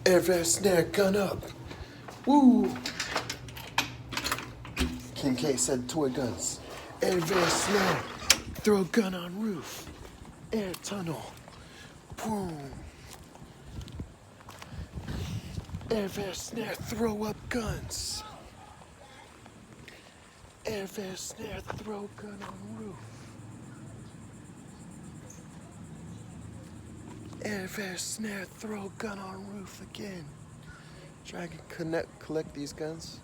Air snare, gun up. Woo! King K said toy guns. Air snare, throw gun on roof. Air tunnel. Boom. Air snare, throw up guns. Air snare, throw gun on roof. Air snare, throw gun on roof again. Try to collect these guns.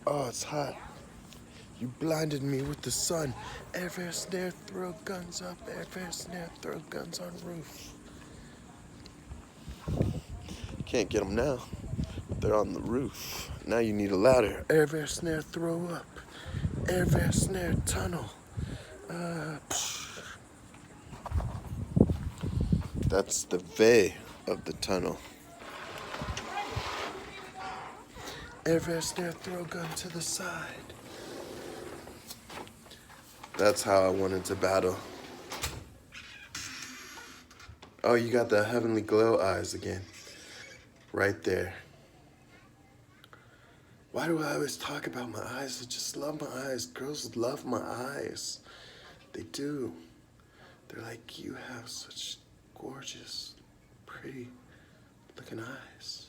Oh, it's hot. You blinded me with the sun. Air snare, throw guns up. Air snare, throw guns on roof. Can't get them now. They're on the roof. Now you need a ladder. Air snare, throw up. Air snare, tunnel. That's the V of the tunnel. Air snare, throw gun to the side. That's how I went into battle. Oh, you got the heavenly glow eyes again. Right there. Why do I always talk about my eyes? I just love my eyes. Girls love my eyes. They do. They're like, you have such gorgeous, pretty looking eyes.